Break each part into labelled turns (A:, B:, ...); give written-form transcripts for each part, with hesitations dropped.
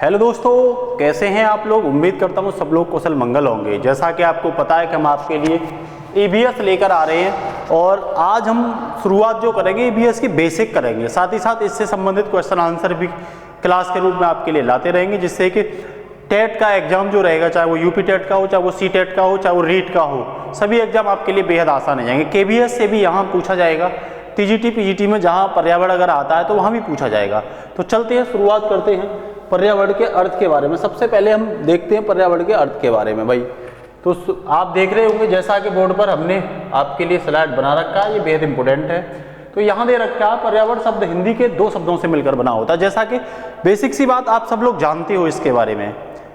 A: Hello दोस्तों, कैसे हैं आप लोग। उम्मीद करता हूँ सब लोग कुशल मंगल होंगे। जैसा कि आपको पता है कि हम आपके लिए ईवीएस लेकर आ रहे हैं और आज हम शुरुआत जो करेंगे ईवीएस की बेसिक करेंगे, साथ ही साथ इससे संबंधित क्वेश्चन आंसर भी क्लास के रूप में आपके लिए लाते रहेंगे, जिससे कि टेट का एग्जाम जो रहेगा, चाहे वो यूपी टेट का हो, चाहे वो सी टेट का हो, चाहे वो रीट का हो, सभी एग्जाम आपके लिए बेहद आसान हो जाएंगे। केवीएस से भी यहाँ पूछा जाएगा, टीजीटी पीजीटी में जहाँ पर्यावरण अगर आता है तो वहाँ भी पूछा जाएगा। तो चलते हैं, शुरुआत करते हैं पर्यावरण के अर्थ के बारे में। सबसे पहले हम देखते हैं पर्यावरण के अर्थ के बारे में भाई। तो आप देख रहे होंगे जैसा कि बोर्ड पर हमने आपके लिए स्लाइड बना रखा है, ये बेहद इंपॉर्टेंट है। तो यहाँ दे रखा है पर्यावरण शब्द हिंदी के दो शब्दों से मिलकर बना होता है। जैसा कि बेसिक सी बात आप सब लोग जानते हो इसके बारे में,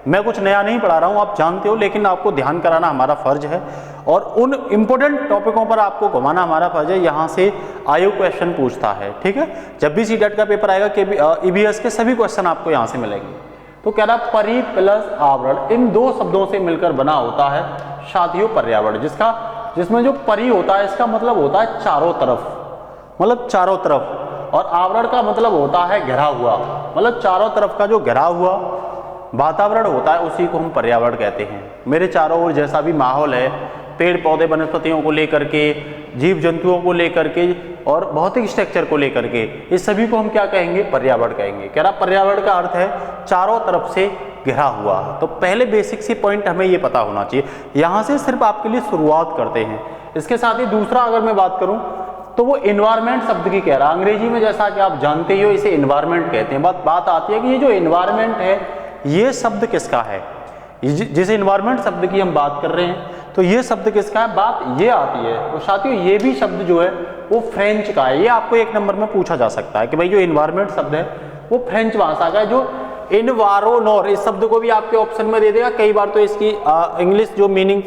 A: मैं कुछ नया नहीं पढ़ा रहा हूँ, आप जानते हो, लेकिन आपको ध्यान कराना हमारा फर्ज है और उन इंपॉर्टेंट टॉपिकों पर आपको घुमाना हमारा फर्ज है। यहाँ से आयोग क्वेश्चन पूछता है, ठीक है। जब भी सीटेट का पेपर आएगा कि ईवीएस के सभी क्वेश्चन आपको यहाँ से मिलेंगे। तो कह रहा परि प्लस आवरण, इन दो शब्दों से मिलकर बना होता है साथियों पर्यावरण, जिसमें जो परि होता है इसका मतलब होता है चारों तरफ, मतलब चारों तरफ, और आवरण का मतलब होता है घिरा हुआ, मतलब चारों तरफ का जो घिरा हुआ वातावरण होता है उसी को हम पर्यावरण कहते हैं। मेरे चारों ओर जैसा भी माहौल है, पेड़ पौधे वनस्पतियों को लेकर के, जीव जंतुओं को लेकर के और भौतिक स्ट्रक्चर को लेकर के, इस सभी को हम क्या कहेंगे, पर्यावरण कहेंगे। कह रहा पर्यावरण का अर्थ है चारों तरफ से घिरा हुआ। तो पहले बेसिक सी पॉइंट हमें ये पता होना चाहिए। यहाँ से सिर्फ आपके लिए शुरुआत करते हैं। इसके साथ ही दूसरा अगर मैं बात करूँ तो वो इन्वायरमेंट शब्द की कह रहा, अंग्रेजी में जैसा कि आप जानते ही हो इसे इन्वायरमेंट कहते हैं। बात आती है कि ये जो इन्वायरमेंट है ये शब्द किसका है। जिस इन्वायरमेंट शब्द की हम बात कर रहे हैं तो ये शब्द किसका है, बात ये आती है। तो साथियों ये भी शब्द जो है वो फ्रेंच का है। ये आपको एक नंबर में पूछा जा सकता है कि भाई जो इन्वायरमेंट शब्द है वो फ्रेंच भाषा का है। जो इन्वायरोनोर, इस शब्द को भी आपके ऑप्शन में दे देगा। कई बार तो इसकी इंग्लिश जो मीनिंग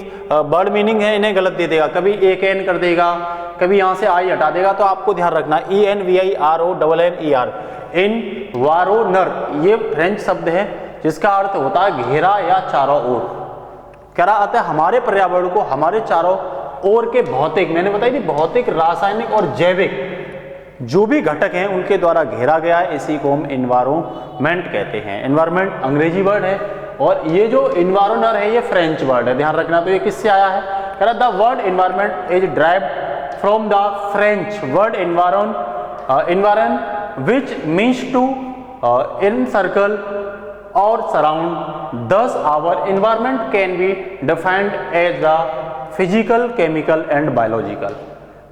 A: वर्ड मीनिंग है इन्हें गलत दे देगा, कभी एक एन कर देगा, कभी यहाँ से आई हटा देगा। तो आपको ध्यान रखना ENVIRONNER, इन्वायरोनर, ये फ्रेंच शब्द है जिसका अर्थ होता है घेरा या चारों ओर। कह रहा आता है हमारे पर्यावरण को हमारे चारों ओर के भौतिक, मैंने बताई थी भौतिक, रासायनिक और जैविक जो भी घटक हैं उनके द्वारा घेरा गया है, इसी को हम एनवायरनमेंट कहते हैं। एनवायरनमेंट अंग्रेजी वर्ड है और ये जो इन्वायरोनर है ये फ्रेंच वर्ड है, ध्यान रखना। तो ये किससे आया है, कह रहा the word environment is derived from the French word environ which means to encircle or surround। Thus our environment can be defined as the physical, chemical and biological।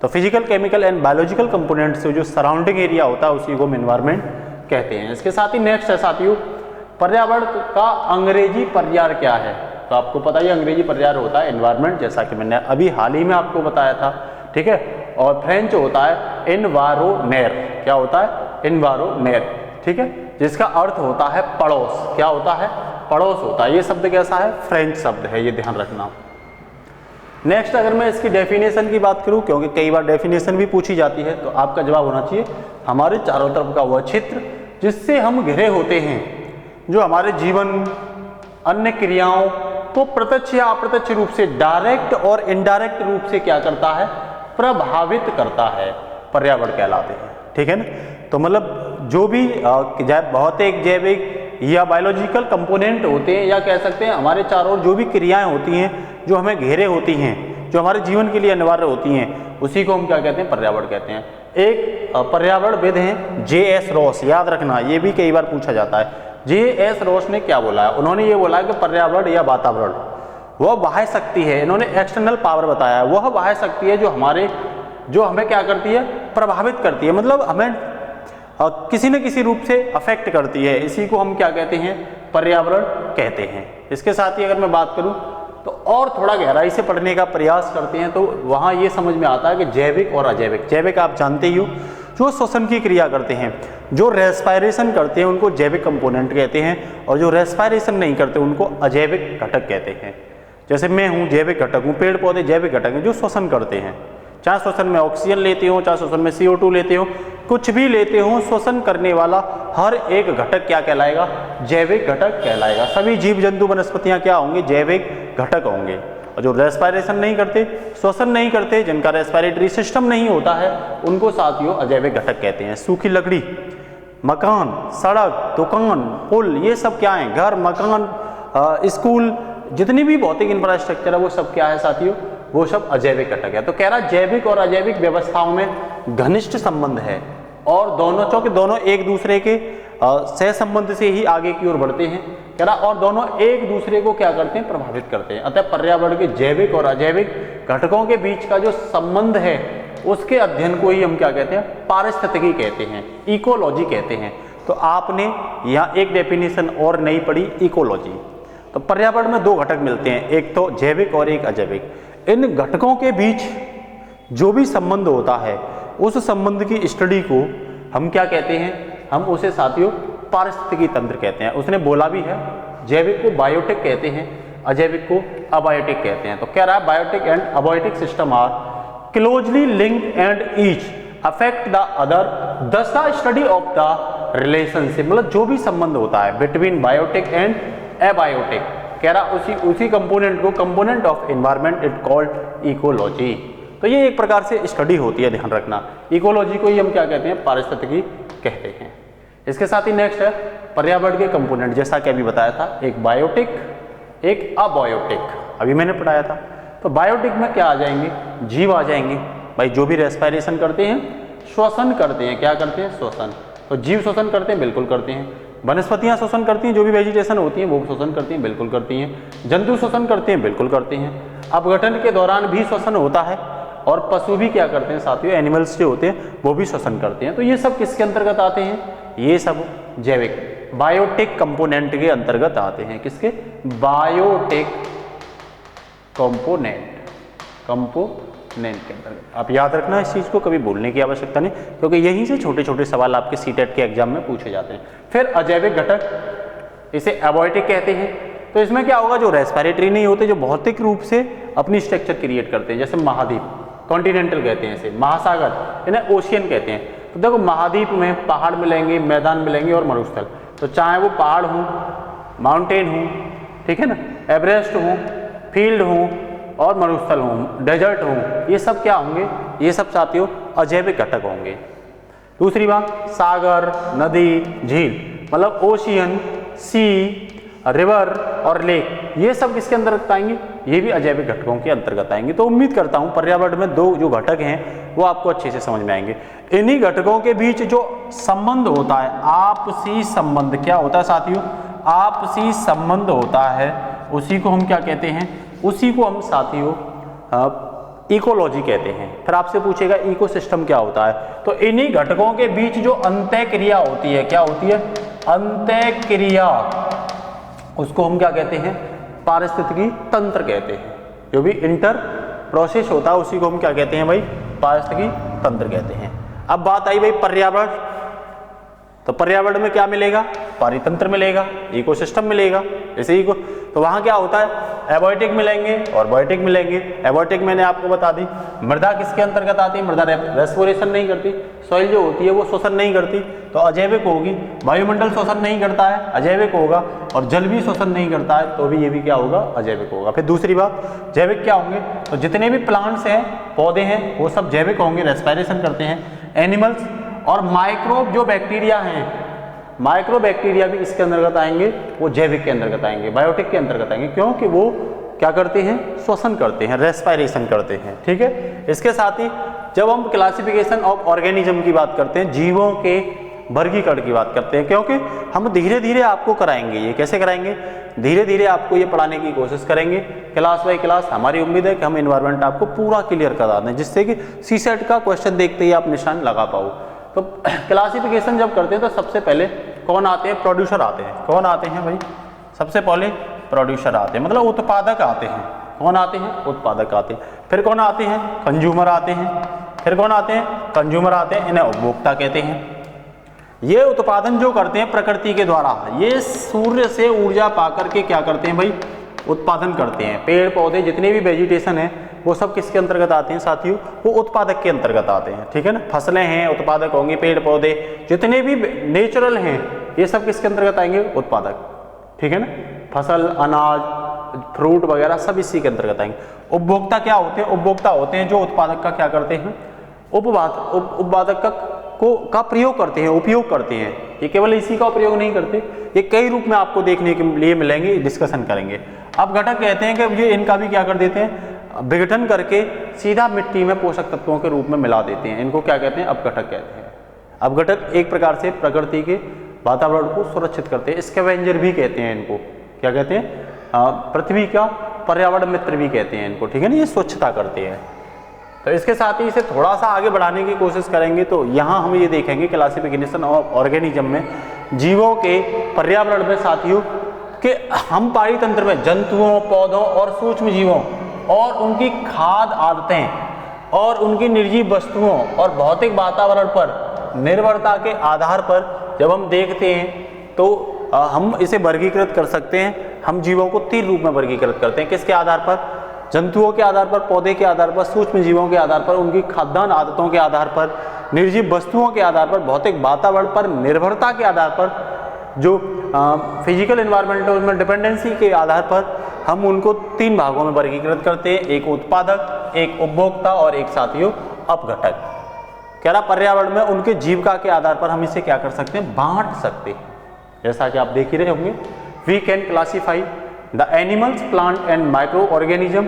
A: तो physical, chemical and biological component से जो surrounding area होता है उसी को हम environment कहते हैं। इसके साथ ही नेक्स्ट है साथियों पर्यावरण का अंग्रेजी पर्याय क्या है। तो आपको पता ही अंग्रेजी पर्याय होता है एनवायरनमेंट, जैसा कि मैंने अभी हाल ही में आपको बताया था, ठीक है। और फ्रेंच होता है एनवायरोनेर, क्या होता है, एनवायरोनेर, ठीक है, जिसका अर्थ होता है पड़ोस। क्या होता है, पड़ोस होता है। ये शब्द कैसा है, फ्रेंच शब्द है, ये ध्यान रखना। नेक्स्ट अगर मैं इसकी डेफिनेशन की बात करूं, क्योंकि कई बार डेफिनेशन भी पूछी जाती है, तो आपका जवाब होना चाहिए हमारे चारों तरफ का वह क्षेत्र जिससे हम घिरे होते हैं, जो हमारे जीवन, अन्य क्रियाओं को प्रत्यक्ष या अप्रत्यक्ष रूप से, डायरेक्ट और इनडायरेक्ट रूप से क्या करता है, प्रभावित करता है, पर्यावरण कहलाते हैं, ठीक है ना। तो मतलब जो भी भौतिक, जैविक या बायोलॉजिकल कंपोनेंट होते हैं, या कह सकते हैं हमारे चारों ओर जो भी क्रियाएं होती हैं जो हमें घेरे होती हैं, जो हमारे जीवन के लिए अनिवार्य होती हैं, उसी को हम क्या कहते हैं, पर्यावरण कहते हैं। एक पर्यावरणविद हैं J.S. रॉस, याद रखना, ये भी कई बार पूछा जाता है। J.S. रॉस ने क्या बोला है, उन्होंने ये बोला है कि पर्यावरण या वातावरण वह बाह्य शक्ति है, इन्होंने एक्सटर्नल पावर बताया है, वह बाह्य शक्ति है जो हमें क्या करती है, प्रभावित करती है, मतलब हमें किसी न किसी रूप से अफेक्ट करती है, इसी को हम क्या कहते हैं, पर्यावरण कहते हैं। इसके साथ ही अगर मैं बात करूं तो और थोड़ा गहराई से पढ़ने का प्रयास करते हैं तो वहाँ ये समझ में आता है कि जैविक और अजैविक। जैविक आप जानते ही हो, जो श्वसन की क्रिया करते हैं, जो रेस्पायरेशन करते हैं उनको जैविक कंपोनेंट कहते हैं, और जो रेस्पायरेशन नहीं करते उनको अजैविक घटक कहते हैं। जैसे मैं हूँ जैविक घटक हूँ, पेड़ पौधे जैविक घटक हैं जो श्वसन करते हैं, चाहे श्वसन में ऑक्सीजन लेते हो, चाहे श्वसन में CO2 लेते हो, कुछ भी लेते हो, श्वसन करने वाला हर एक घटक क्या कहलाएगा, जैविक घटक कहलाएगा। सभी जीव जंतु वनस्पतियां क्या होंगे, जैविक घटक होंगे। और जो रेस्पायरेशन नहीं करते, श्वसन नहीं करते, जिनका रेस्पायरेटरी सिस्टम नहीं होता है, उनको साथियों अजैविक घटक कहते हैं। सूखी लकड़ी मकान, सड़क, दुकान, पुल, ये सब क्या है? घर, मकान, स्कूल, जितनी भी भौतिक इंफ्रास्ट्रक्चर है वो सब क्या है साथियों? वो सब अजैविक घटक है। तो कह रहा जैविक और अजैविक व्यवस्थाओं में घनिष्ठ संबंध है और दोनों चूंकि दोनों एक दूसरे के सह संबंध से ही आगे की ओर बढ़ते हैं, कह रहा और दोनों एक दूसरे को क्या करते हैं? प्रभावित करते हैं। अतः पर्यावरण के जैविक और अजैविक घटकों के बीच का जो संबंध है उसके अध्ययन को ही हम क्या कहते हैं? पारिस्थितिकी कहते हैं, इकोलॉजी कहते हैं। तो आपने यहाँ एक डेफिनेशन और नहीं पढ़ी, इकोलॉजी। तो पर्यावरण में दो घटक मिलते हैं, एक तो जैविक और एक अजैविक। इन घटकों के बीच जो भी संबंध होता है उस संबंध की स्टडी को हम क्या कहते हैं? हम उसे साथियों पारिस्थितिकी तंत्र कहते हैं। उसने बोला भी है, जैविक को बायोटिक कहते हैं, अजैविक को अबायोटिक कहते हैं। तो कह रहा है biotic and abiotic system are closely linked and each affect the other, thus the study of the relationship, मतलब जो भी संबंध होता है बिटवीन बायोटिक एंड एबायोटिक, कह रहा उसी कंपोनेंट को component of environment it called ecology. तो ये एक प्रकार से स्टडी होती है, ध्यान रखना। इकोलॉजी को ही हम क्या कहते हैं? पारिस्थितिकी कहते हैं। इसके साथ ही नेक्स्ट है पर्यावरण के कंपोनेंट, जैसा कि अभी बताया था, एक बायोटिक एक अबायोटिक, अभी मैंने पढ़ाया था। तो बायोटिक में क्या आ जाएंगे? जीव आ जाएंगे भाई, जो भी रेस्पिरेशन करते हैं, श्वसन करते हैं। क्या करते हैं? श्वसन। तो जीव श्वसन करते हैं, बिल्कुल करते हैं। वनस्पतियां श्वसन करती हैं, जो भी वेजिटेशन होती है वो श्वसन करती हैं, बिल्कुल करती हैं। जंतु श्वसन करते हैं, बिल्कुल करते हैं। अपघटन के दौरान भी श्वसन होता है और पशु भी क्या करते हैं साथियों? एनिमल्स जो होते हैं वो भी श्वसन करते हैं। तो ये सब किसके अंतर्गत आते हैं? ये सब जैविक बायोटिक कंपोनेंट के अंतर्गत आते हैं। किसके? बायोटिक कंपोनेंट के अंतर्गत। आप याद रखना इस चीज को, कभी भूलने की आवश्यकता नहीं, क्योंकि यहीं से छोटे छोटे सवाल आपके सीटेट के एग्जाम में पूछे जाते हैं। फिर अजैविक घटक, इसे अबायोटिक कहते हैं। तो इसमें क्या होगा? जो रेस्पिरेटरी नहीं होते, जो भौतिक रूप से अपनी स्ट्रक्चर क्रिएट करते हैं, जैसे महाद्वीप, कॉन्टिनेंटल कहते हैं इसे, महासागर, इन्हें ओशियन कहते हैं। तो देखो महाद्वीप में पहाड़ मिलेंगे, मैदान मिलेंगे और मरुस्थल। तो चाहे वो पहाड़ हो, माउंटेन हो, ठीक है ना, एवरेस्ट हो, फील्ड हो और मरुस्थल हो, डेजर्ट हो, ये सब क्या होंगे? ये सब साथियों अजैविक घटक होंगे। दूसरी बात, सागर, नदी, झील, मतलब ओशियन, सी, रिवर और लेक, ये सब किसके अंतर्गत आएंगे? ये भी अजैविक घटकों के अंतर्गत आएंगे। तो उम्मीद करता हूं पर्यावरण में दो जो घटक हैं वो आपको अच्छे से समझ में आएंगे। इन्हीं घटकों के बीच जो संबंध होता है, आपसी संबंध, क्या होता है साथियों? आपसी संबंध होता है, उसी को हम क्या कहते हैं? उसी को हम साथियों इकोलॉजी कहते हैं। फिर आपसे पूछेगा इकोसिस्टम क्या होता है? तो इन्हीं घटकों के बीच जो अंतःक्रिया होती है, क्या होती है? अंतःक्रिया, उसको हम क्या कहते हैं? पारिस्थितिकी तंत्र कहते हैं। जो भी इंटर प्रोसेस होता है उसी को हम क्या कहते हैं भाई? पारिस्थितिकी तंत्र कहते हैं। अब बात आई भाई पर्यावरण, तो पर्यावरण में क्या मिलेगा? पारितंत्र मिलेगा, इकोसिस्टम मिलेगा। जैसे इको, तो वहां क्या होता है? एबायोटिक मिलेंगे और बायोटिक मिलेंगे। एबायोटिक मैंने आपको बता दी। मृदा किसके अंतर्गत आती है? मृदा रेस्पिरेशन नहीं करती, सॉइल जो होती है वो शोषण नहीं करती, तो अजैविक होगी। वायुमंडल शोषण नहीं करता है, अजैविक होगा। और जल भी शोषण नहीं करता है, तो भी ये भी क्या होगा? अजैविक होगा। फिर दूसरी बात, जैविक क्या होंगे? तो जितने भी प्लांट्स हैं, पौधे हैं, वो सब जैविक होंगे, रेस्पिरेशन करते हैं। एनिमल्स और माइक्रोब जो बैक्टीरिया हैं, माइक्रो बैक्टीरिया भी इसके अंतर्गत आएंगे, वो जैविक के अंतर्गत आएंगे, बायोटिक के अंतर्गत आएंगे, क्योंकि वो क्या करते हैं? श्वसन करते हैं, रेस्पिरेशन करते हैं। ठीक है। इसके साथ ही जब हम क्लासिफिकेशन ऑफ ऑर्गेनिज्म की बात करते हैं, जीवों के वर्गीकरण की बात करते हैं, क्योंकि हम धीरे धीरे आपको कराएंगे। ये कैसे कराएंगे? धीरे धीरे आपको ये पढ़ाने की कोशिश करेंगे, क्लास बाय क्लास। हमारी उम्मीद है कि हम एनवायरनमेंट आपको पूरा क्लियर करा दें, जिससे कि सीसेट का क्वेश्चन देखते ही आप निशान लगा पाओ। तो क्लासिफिकेशन जब करते हैं तो सबसे पहले कौन आते हैं? प्रोड्यूसर आते हैं। कौन आते हैं भाई? सबसे पहले प्रोड्यूसर आते हैं, मतलब उत्पादक आते हैं। कौन आते हैं? उत्पादक आते हैं। फिर कौन आते हैं? कंज्यूमर आते हैं। फिर कौन आते हैं? कंज्यूमर आते हैं, इन्हें उपभोक्ता कहते हैं। ये उत्पादन जो करते हैं प्रकृति के द्वारा, ये सूर्य से ऊर्जा पाकर के क्या करते हैं भाई? उत्पादन करते हैं। पेड़ पौधे जितने भी वेजिटेशन है वो सब किसके अंतर्गत आते हैं साथियों? वो उत्पादक के अंतर्गत आते हैं। ठीक है ना। फसलें हैं, उत्पादक होंगे। पेड़ पौधे जितने भी नेचुरल हैं, ये सब किसके अंतर्गत आएंगे? उत्पादक। ठीक है ना। फसल, अनाज, फ्रूट वगैरह सब इसी के अंतर्गत आएंगे। उपभोक्ता क्या होते हैं? उपभोक्ता होते हैं जो उत्पादक का क्या करते हैं? उपवादक का का प्रयोग करते हैं, उपयोग करते हैं। ये केवल इसी का उपयोग नहीं करते, ये कई रूप में आपको देखने के लिए मिलेंगे, डिस्कशन करेंगे। अब घटक कहते हैं कि ये इनका भी क्या कर देते हैं, विघटन करके सीधा मिट्टी में पोषक तत्वों के रूप में मिला देते हैं। इनको क्या कहते हैं, अपघटक कहते हैं। अपघटक एक प्रकार से प्रकृति के वातावरण को सुरक्षित करते हैं, स्कैवेंजर भी कहते हैं इनको। क्या कहते हैं, पृथ्वी का पर्यावरण मित्र भी कहते हैं इनको, ठीक है ना। ये स्वच्छता करते हैं। तो इसके साथ ही इसे थोड़ा सा आगे बढ़ाने की कोशिश करेंगे तो यहाँ हम ये देखेंगे क्लासिफिकेशन ऑफ ऑर्गेनिज्म में जीवों के पर्यावरण में साथियों कि हम पारी तंत्र में जंतुओं, पौधों और सूक्ष्म जीवों और उनकी खाद्य आदतें और उनकी निर्जीव वस्तुओं और भौतिक वातावरण पर निर्भरता के आधार पर जब हम देखते हैं तो हम इसे वर्गीकृत कर सकते हैं। हम जीवों को 3 रूप में वर्गीकृत करते हैं। किसके आधार पर, जंतुओं के आधार पर, पौधे के आधार पर, सूक्ष्म जीवों के आधार पर, उनकी खाद्यान्न आदतों के आधार पर, निर्जीव वस्तुओं के आधार पर, भौतिक वातावरण पर निर्भरता के आधार पर, जो फिजिकल एनवायरमेंटल में डिपेंडेंसी के आधार पर हम उनको 3 भागों में वर्गीकृत करते हैं। एक उत्पादक, एक उपभोक्ता और एक साथियों अपघटक। कह रहा पर्यावरण में उनके जीविका के आधार पर हम इसे क्या कर सकते हैं, बांट सकते हैं। जैसा कि आप देख ही रहे होंगे, we can classify the animals, plant and micro organism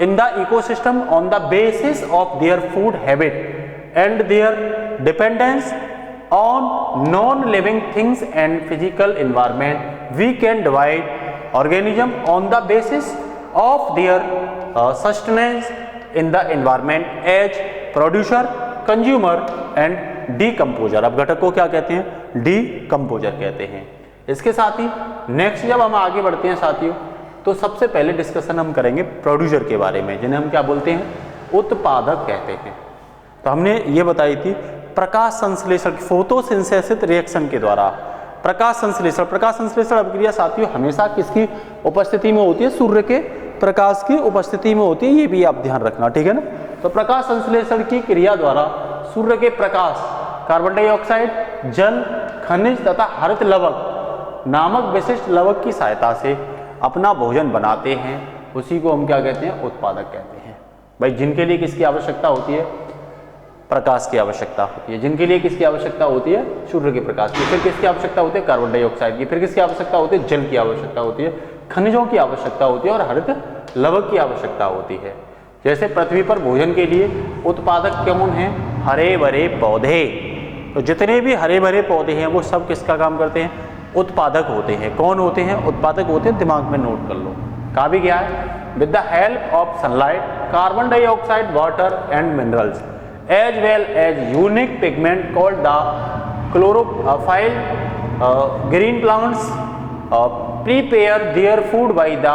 A: in the ecosystem on the basis of their food habit and their dependence on non-living things and physical environment. We can divide organism on the basis of their sustenance in the environment as producer, consumer and decomposer. अब घटक को क्या कहते हैं, decomposer कहते हैं। इसके साथ ही नेक्स्ट जब हम आगे बढ़ते हैं साथियों तो सबसे पहले डिस्कशन हम करेंगे प्रोड्यूसर के बारे में, जिन्हें हम क्या बोलते हैं, उत्पादक कहते हैं। तो हमने ये बताई थी प्रकाश संश्लेषण, फोटोसिंथेसिस रिएक्शन के द्वारा प्रकाश संश्लेषण। प्रकाश संश्लेषण अभिक्रिया साथियों हमेशा किसकी उपस्थिति में होती है, सूर्य के प्रकाश की उपस्थिति में होती है। ये भी आप ध्यान रखना, ठीक है ना। तो प्रकाश संश्लेषण की क्रिया द्वारा सूर्य के प्रकाश कार्बन डाइऑक्साइड, जल, खनिज तथा हरित लवक नामक विशिष्ट लवक की सहायता से अपना भोजन बनाते हैं। उसी को हम क्या कहते हैं, उत्पादक कहते हैं। भाई जिनके लिए किसकी आवश्यकता होती है, प्रकाश की आवश्यकता होती है। जिनके लिए किसकी आवश्यकता होती है, सूर्य के प्रकाश की। फिर किसकी आवश्यकता होती है, कार्बन डाइऑक्साइड की। फिर किसकी आवश्यकता होती है, जल की आवश्यकता होती है, खनिजों की आवश्यकता होती है और हरित लवक की आवश्यकता होती है। जैसे पृथ्वी पर भोजन के लिए उत्पादक कौन है, हरे भरे पौधे। तो जितने भी हरे भरे पौधे हैं वो सब किसका काम करते हैं, उत्पादक होते हैं। कौन होते हैं, उत्पादक होते हैं। दिमाग में नोट कर लो, कहा भी गया है, with the help of sunlight, carbon dioxide, water and minerals as well as unique pigment called the chlorophyll, green plants prepare their food by the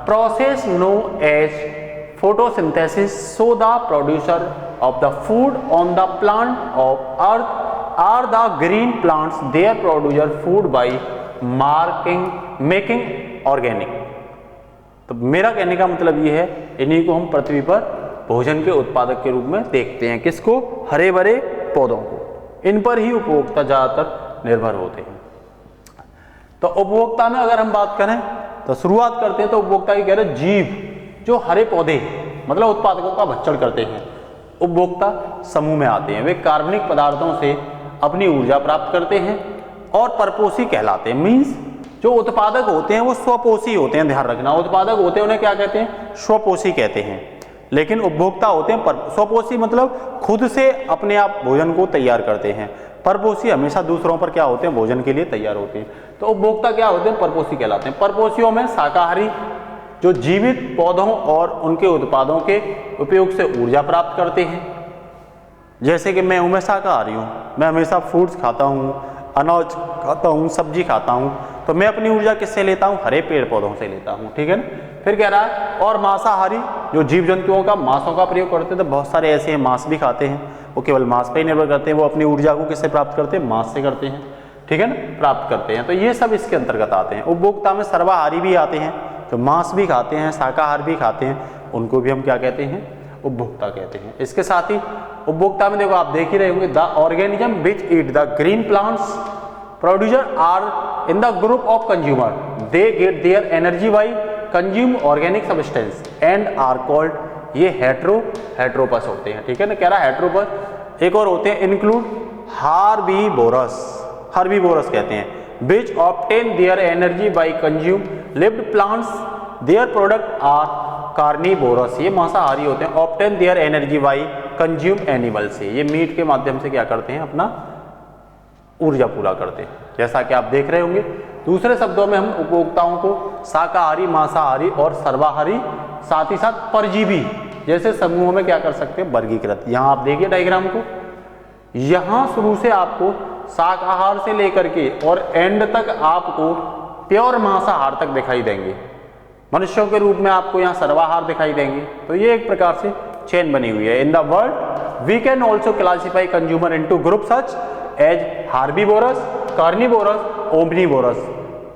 A: process known as photosynthesis. So the producer of the food on the plant of earth are the green plants. They produce food by making organic. तो मेरा कहने का मतलब ये है, इन्हीं को हम पृथ्वी पर भोजन के उत्पादक के रूप में देखते हैं। किसको, हरे भरे पौधों को। इन पर ही उपभोक्ता ज्यादातर निर्भर होते हैं। तो उपभोक्ता में अगर हम बात करें तो शुरुआत करते हैं तो उपभोक्ता की कह रहे जीव जो हरे पौधे मतलब उत्पादकों का भक्षण करते हैं, उपभोक्ता समूह में आते हैं। वे कार्बनिक पदार्थों से अपनी ऊर्जा प्राप्त करते हैं और परपोषी कहलाते हैं। मीन्स जो उत्पादक होते हैं वो स्वपोषी होते हैं। ध्यान रखना, उत्पादक होते हैं उन्हें क्या कहते हैं, स्वपोषी कहते हैं। लेकिन उपभोक्ता होते हैं स्वपोषी, मतलब खुद से अपने आप भोजन को तैयार करते हैं। परपोषी हमेशा दूसरों पर क्या होते हैं, भोजन के लिए तैयार होते हैं। तो उपभोक्ता क्या होते हैं, परपोषी कहलाते हैं। परपोषियों में शाकाहारी जो जीवित पौधों और उनके उत्पादों के उपयोग से ऊर्जा प्राप्त करते हैं। जैसे कि मैं हूँ, मैं शाकाहारी हूँ, मैं हमेशा फ्रूट्स खाता हूँ, अनाज खाता हूँ, सब्जी खाता हूँ, तो मैं अपनी ऊर्जा किससे लेता हूँ, हरे पेड़ पौधों से लेता हूँ, ठीक है ना। फिर कह रहा है और मांसाहारी जो जीव जंतुओं का मांसों का प्रयोग करते हैं। तो बहुत सारे ऐसे हैं मांस भी खाते हैं, वो केवल मांस पे ही निर्भर करते हैं। वो अपनी ऊर्जा को किससे प्राप्त करते हैं, मांस से करते हैं, ठीक है ना, प्राप्त करते हैं। तो ये सब इसके अंतर्गत आते हैं। उपभोक्ता में सर्वाहारी भी आते हैं, जो मांस भी खाते हैं, शाकाहार भी खाते हैं, उनको भी हम क्या कहते हैं, उपभोक्ता कहते हैं। इसके साथ ही उपभोक्ता में देखो आप देख ही रहे होंगे, the organism which eat the green plants producer are in the group of consumer. They get their energy by consume organic substance and are called, ये हेट्रोपस होते हैं, ठीक है ना। कह रहा है हेट्रोपस। एक और होते हैं इंक्लूड हार्बीवोरस, हर्बीवोरस कहते हैं, which obtain their energy by consume lived plants, their product are carnivorous, ये मांसाहारी होते हैं, obtain their energy by consume animal से, ये मीट के माध्यम से क्या करते हैं, अपना ऊर्जा पूरा करते हैं, जैसा कि आप देख रहे होंगे। दूसरे शब्दों में हम उपभोक्ताओं को शाकाहारी, मांसाहारी और सर्वाहारी, साथ ही साथ परजीवी जैसे समूहों में क्या कर सकते हैं, वर्गीकृत। यहाँ आप देखिए डायग्राम को, यहाँ शुरू से आपको शाकाहार से लेकर के और एंड तक आपको प्योर मांसाहार तक दिखाई देंगे, मनुष्यों के रूप में आपको यहाँ सर्वाहार दिखाई देंगे। तो ये एक प्रकार से चेन बनी हुई है। In the world we can also classify consumer into group such as herbivorous, carnivorous, omnivorous,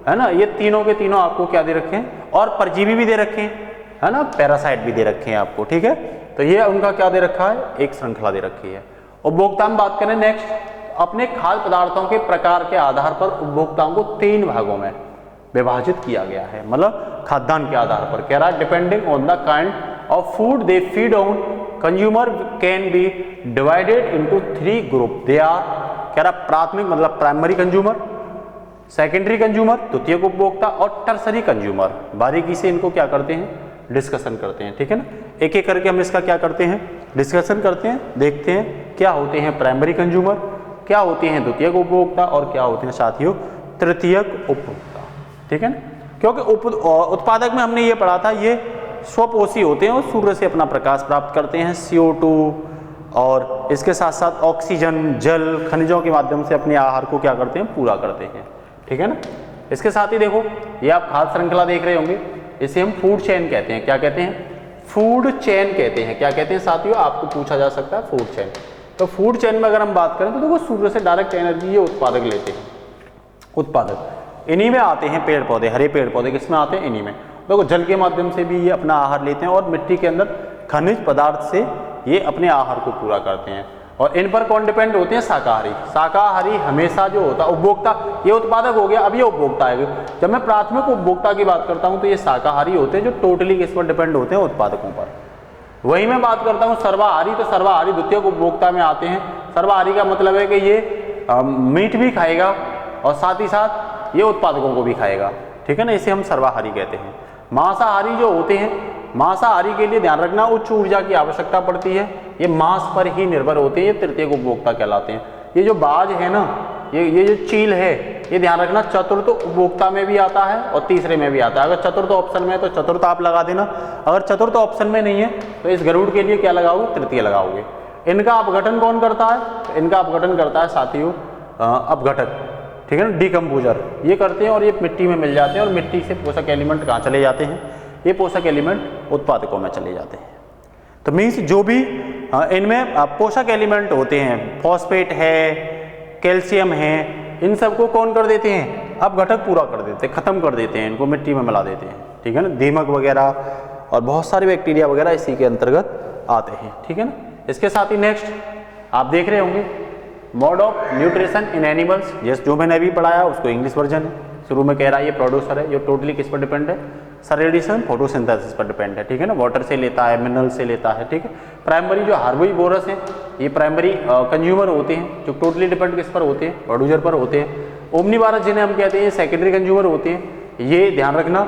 A: है ना। ये तीनों के तीनों आपको क्या दे रखे हैं, और परजीवी भी दे रखे हैं, है ना, पैरासाइट भी दे रखे हैं आपको, ठीक है। तो ये उनका क्या दे रखा है, एक श्रृंखला दे रखी है। उपभोक्ता में बात करें नेक्स्ट, अपने खाद्य पदार्थों के प्रकार के आधार पर उपभोक्ताओं को 3 भागों में विभाजित किया गया है, मतलब खाद्यान्न के आधार पर। कह रहा है depending on the kind of food they feed on, consumer can be divided into 3 ग्रुप। दे आर, कह रहा प्राथमिक मतलब प्राइमरी कंज्यूमर, सेकेंडरी कंज्यूमर द्वितीयक उपभोक्ता, और टर्सरी कंज्यूमर। बारीकी से इनको क्या करते हैं, डिस्कशन करते हैं, ठीक है ना। एक एक करके हम इसका क्या करते हैं, डिस्कशन करते हैं, देखते हैं क्या होते हैं प्राइमरी कंज्यूमर, क्या होते हैं द्वितीयक उपभोक्ता, और क्या होते हैं साथियों तृतीयक उपभोक्ता, ठीक है ना। क्योंकि उत्पादक में हमने ये पढ़ा था, ये स्वपोषी होते हैं और सूर्य से अपना प्रकाश प्राप्त करते हैं, CO2 और इसके साथ साथ ऑक्सीजन, जल, खनिजों के माध्यम से अपने आहार को क्या करते हैं, पूरा करते हैं, ठीक है ना। इसके साथ ही देखो, ये आप खाद्य श्रृंखला देख रहे होंगे, इसे हम फूड चेन कहते हैं। क्या कहते हैं, फूड चेन कहते हैं। क्या कहते हैं साथियों, आपको पूछा जा सकता है फूड चेन। तो फूड चेन में अगर हम बात करें तो देखो, सूर्य से डायरेक्ट एनर्जी ये उत्पादक लेते हैं। उत्पादक इन्हीं में आते हैं, पेड़ पौधे, हरे पेड़ पौधे किसमें आते हैं, इन्हीं में। देखो जल के माध्यम से भी ये अपना आहार लेते हैं, और मिट्टी के अंदर खनिज पदार्थ से ये अपने आहार को पूरा करते हैं। और इन पर कौन डिपेंड होते हैं, शाकाहारी। शाकाहारी हमेशा जो होता है उपभोक्ता, ये उत्पादक हो गया, अब ये उपभोक्ता है। जब मैं प्राथमिक उपभोक्ता की बात करता हूं तो ये शाकाहारी होते हैं, जो टोटली किस पर डिपेंड होते हैं, उत्पादकों पर। वही मैं बात करता हूं सर्वाहारी, तो सर्वाहारी द्वितीयक उपभोक्ता में आते हैं। सर्वाहारी का मतलब है कि ये मीट भी खाएगा और साथ ही साथ ये उत्पादकों को भी खाएगा, ठीक है ना, इसे हम सर्वाहारी कहते हैं। मांसाहारी जो होते हैं, मांसाहारी के लिए ध्यान रखना उच्च ऊर्जा की आवश्यकता पड़ती है, ये मांस पर ही निर्भर होते हैं, ये तृतीयक उपभोक्ता कहलाते हैं। ये जो बाज है ना, ये जो चील है, ये ध्यान रखना चतुर्थ उपभोक्ता में भी आता है और तीसरे में भी आता है। अगर चतुर्थ ऑप्शन में है तो चतुर्थ आप लगा देना, अगर चतुर्थ ऑप्शन में नहीं है तो इस गरुड़ के लिए क्या लगाओगे, तृतीय लगाओगे। इनका अपघटन कौन करता है, तो इनका अपघटन करता है साथियों अपघटक, ठीक है ना, डिकम्पोजर, ये करते हैं और ये मिट्टी में मिल जाते हैं, और मिट्टी से पोषक एलिमेंट कहाँ चले जाते हैं, ये पोषक एलिमेंट उत्पादकों में चले जाते हैं। तो मीन्स जो भी इनमें पोषक एलिमेंट होते हैं, फॉस्फेट है, कैल्शियम है, इन सबको कौन कर देते हैं, अपघटक पूरा कर देते हैं, खत्म कर देते हैं, इनको मिट्टी में मिला देते हैं, ठीक है ना। दीमक वगैरह और बहुत सारे बैक्टीरिया वगैरह इसी के अंतर्गत आते हैं, ठीक है ना। इसके साथ ही नेक्स्ट आप देख रहे होंगे mode of nutrition in animals, जैसे जो मैंने अभी पढ़ाया उसको इंग्लिश वर्जन है। शुरू में कह रहा है ये प्रोड्यूसर है, ये टोटली किस पर डिपेंड है, सरेडिसन फोटोसिंथेसिस पर डिपेंड है, ठीक है ना, वाटर से लेता है, मिनरल से लेता है, ठीक है। प्राइमरी जो हार्बीवोरस है, ये प्राइमरी कंज्यूमर होते हैं, जो टोटली डिपेंड किस पर होते हैं, प्रोड्यूसर पर होते हैं। ओमनीवोरस जिन्हें हम कहते हैं सेकेंडरी कंज्यूमर होते हैं, ये ध्यान रखना,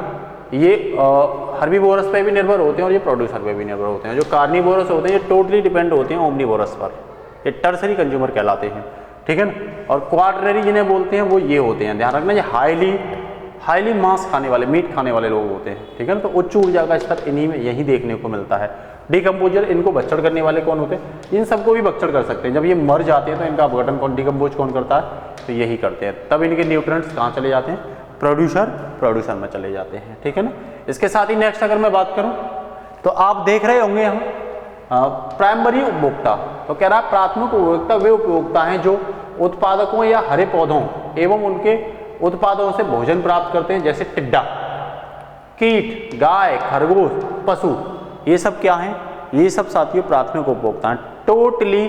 A: ये हार्बीवोरस पे भी निर्भर होते हैं और ये प्रोड्यूसर पे भी निर्भर होते हैं। जो कार्निवोरस होते हैं ये टोटली डिपेंड होते हैं ओमनीवोरस पर, ये टर्सरी कंज्यूमर कहलाते हैं, ठीक है ना। और क्वाड्रनरी जिन्हें बोलते हैं वो ये होते हैं, ध्यान रखना, ये हाईली मांस खाने वाले, मीट खाने वाले लोग होते हैं, ठीक है ना। तो उच्च ऊर्जा का स्तर इन्हीं में यही देखने को मिलता है। डिकम्पोजर, इनको भक्षण करने वाले कौन होते हैं, इन सबको भी भक्षण कर सकते हैं। जब ये मर जाते हैं तो इनका अपघटन कौन, डिकम्पोज कौन करता है, तो यही करते हैं। तब इनके न्यूट्रिएंट्स कहाँ चले जाते हैं, प्रोड्यूसर में चले जाते हैं, ठीक है ना। इसके साथ ही नेक्स्ट अगर मैं बात करूँ तो आप देख रहे होंगे हम प्राइमरी उपभोक्ता, तो कह रहा है प्राथमिक उपभोक्ता वे उपभोक्ता हैं जो उत्पादकों या हरे पौधों एवं उनके उत्पादों से भोजन प्राप्त करते हैं, जैसे टिड्डा, कीट, गाय, खरगोश, पशु, ये सब क्या हैं, ये सब साथियों प्राथमिक उपभोक्ता हैं। टोटली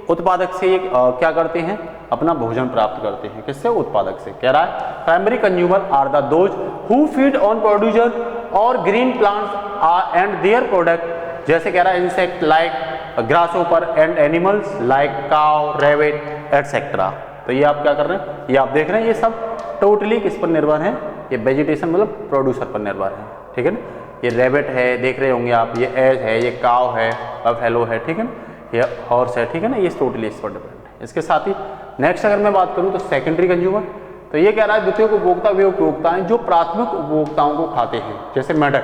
A: उत्पादक से ये क्या करते हैं, अपना भोजन प्राप्त करते हैं, किससे, उत्पादक से। कह रहा है primary consumer are the those who feed on producer और green plants and their product, जैसे कह रहा है insect like grasshopper and animals like cow, rabbit, etcetera. तो ये आप क्या कर रहे हैं, ये आप देख रहे हैं, ये सब टोटली किस पर निर्भर है, ये वेजिटेशन मतलब प्रोड्यूसर पर निर्भर है, ठीक है ना। ये रैबिट है, देख रहे होंगे आप, ये एज है, ये काव है, बफेलो है, ठीक है ना, ये हॉर्स है, ठीक है ना, ये टोटली इस पर डिपेंड है। इसके साथ ही नेक्स्ट अगर मैं बात करूं तो सेकेंडरी कंज्यूमर, तो ये कह रहा है द्वितीय उपभोक्ता वे उपभोक्ता हैं जो प्राथमिक उपभोक्ताओं को खाते हैं, जैसे मेढक,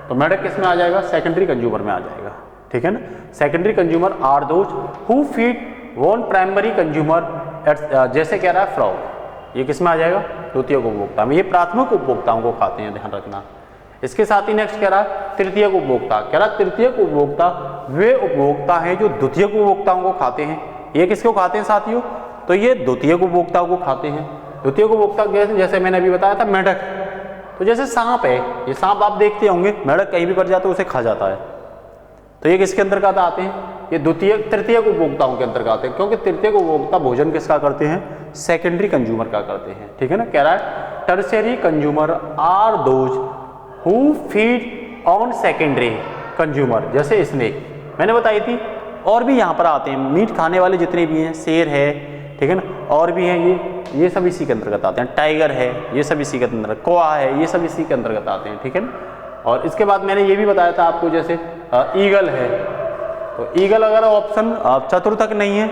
A: तो मेढक किस में आ जाएगा, सेकेंडरी कंज्यूमर में आ जाएगा, ठीक है ना। Secondary consumer are those who feed on primary consumer, जैसे कह रहा है फ्रॉग, ये किस में आ जाएगा, द्वितीय उपभोक्ता में, ये प्राथमिक उपभोक्ताओं को खाते हैं, ध्यान रखना। इसके साथ ही नेक्स्ट कह रहा है तृतीय उपभोक्ता, कह रहा है तृतीय उपभोक्ता वे उपभोक्ता हैं जो द्वितीय उपभोक्ताओं को खाते हैं। ये किसको खाते हैं साथियों, तो ये द्वितीय उपभोक्ताओं को खाते हैं। द्वितीय उपभोक्ता जैसे मैंने अभी बताया था मेढक, तो जैसे सांप है, ये सांप आप देखते होंगे, मेढक कहीं भी पड़ जाता है उसे खा जाता है, तो ये किसके अंतर्गत आते हैं, ये द्वितीय तृतीय उपभोक्ताओं के अंतर्गत आते हैं, क्योंकि तृतीय उपभोक्ता भोजन किसका करते हैं, सेकेंडरी कंज्यूमर का करते हैं, ठीक है ना। कह रहा है tertiary consumer are those who feed on secondary consumer, जैसे स्नेक मैंने बताई थी, और भी यहाँ पर आते हैं, मीट खाने वाले जितने भी हैं, शेर है, ठीक है ना, और भी हैं, ये सब इसी के अंतर्गत आते हैं, टाइगर है, ये सब इसी के अंतर्गत, कोआ है, ये सब इसी के अंतर्गत आते हैं, ठीक है ना। और इसके बाद मैंने ये भी बताया था आपको, जैसे ईगल है, तो ईगल अगर ऑप्शन चतुर्थक नहीं है,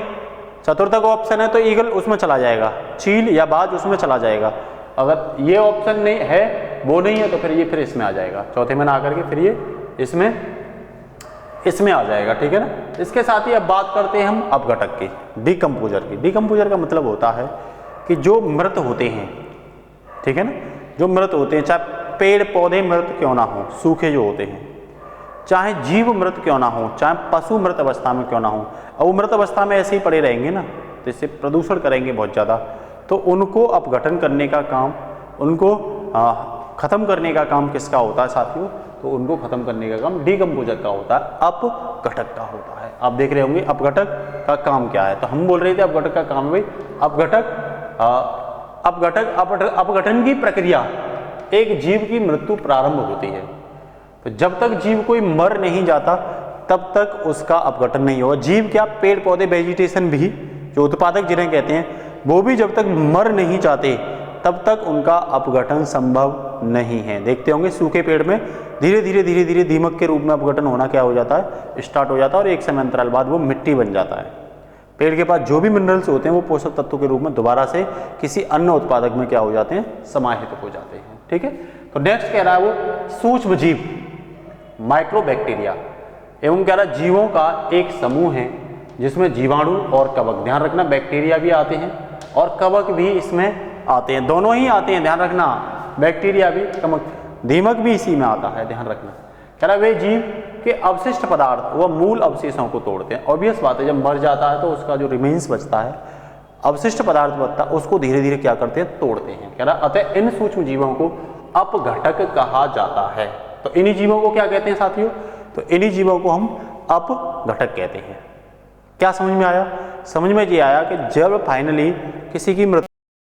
A: चतुर्थक ऑप्शन है तो ईगल उसमें चला जाएगा, चील या बाज उसमें चला जाएगा। अगर ये ऑप्शन नहीं है, वो नहीं है, तो फिर ये फिर इसमें आ जाएगा, चौथे में ना आकर के फिर ये इसमें आ जाएगा, ठीक है ना। इसके साथ ही अब बात करते हैं हम अपघटक की, डिकम्पोजर की। डिकम्पोजर का मतलब होता है कि जो मृत होते हैं, ठीक है ना, जो मृत होते हैं, चाहे पेड़ पौधे मृत क्यों ना हो, सूखे जो होते हैं, चाहे जीव मृत क्यों ना हो, चाहे पशु मृत अवस्था में क्यों ना हो, और वो मृत अवस्था में ऐसे ही पड़े रहेंगे ना, तो इससे प्रदूषण करेंगे बहुत ज़्यादा, तो उनको अपघटन करने का काम, उनको ख़त्म करने का काम किसका होता है साथियों, तो उनको ख़त्म करने का काम डिकम्पोजर का होता है, अपघटक का होता है। आप देख रहे होंगे अपघटक का काम क्या है, तो हम बोल रहे थे अपघटक का काम भाई, अपघटन की प्रक्रिया, एक जीव की मृत्यु प्रारंभ होती है, तो जब तक जीव कोई मर नहीं जाता तब तक उसका अपघटन नहीं होगा। जीव क्या, पेड़ पौधे वेजिटेशन भी, जो उत्पादक जिन्हें कहते हैं, वो भी जब तक मर नहीं जाते तब तक उनका अपघटन संभव नहीं है। देखते होंगे सूखे पेड़ में धीरे धीरे दीमक के रूप में अपघटन होना क्या हो जाता है, स्टार्ट हो जाता है, और एक समय अंतराल बाद वो मिट्टी बन जाता है। पेड़ के पास जो भी मिनरल्स होते हैं वो पोषक तत्वों के रूप में दोबारा से किसी अन्य उत्पादक में क्या हो जाते हैं, समाहित हो जाते हैं, ठीक है। तो नेक्स्ट कह रहा है वो सूक्ष्म जीव, माइक्रोबैक्टीरिया, एवं कह रहा है जीवों का एक समूह है जिसमें जीवाणु और कवक, ध्यान रखना बैक्टीरिया भी आते हैं और कवक भी इसमें आते हैं, दोनों ही आते हैं, ध्यान रखना, बैक्टीरिया भी, कवक, दीमक भी इसी में आता है, ध्यान रखना। कह रहा वे जीव के अवशिष्ट पदार्थ व मूल अवशेषों को तोड़ते हैं। ऑब्वियस बात है, जब मर जाता है तो उसका जो रिमेन्स बचता है, अवशिष्ट पदार्थ बचता है, उसको धीरे धीरे क्या करते हैं, तोड़ते हैं। कह रहा अतः इन सूक्ष्म जीवों को अपघटक कहा जाता है। तो इन्हीं जीवों को क्या कहते हैं साथियों, तो इन्हीं जीवों को हम अपघटक कहते हैं। क्या समझ में आया? समझ में ये आया कि जब फाइनली किसी की मृत्यु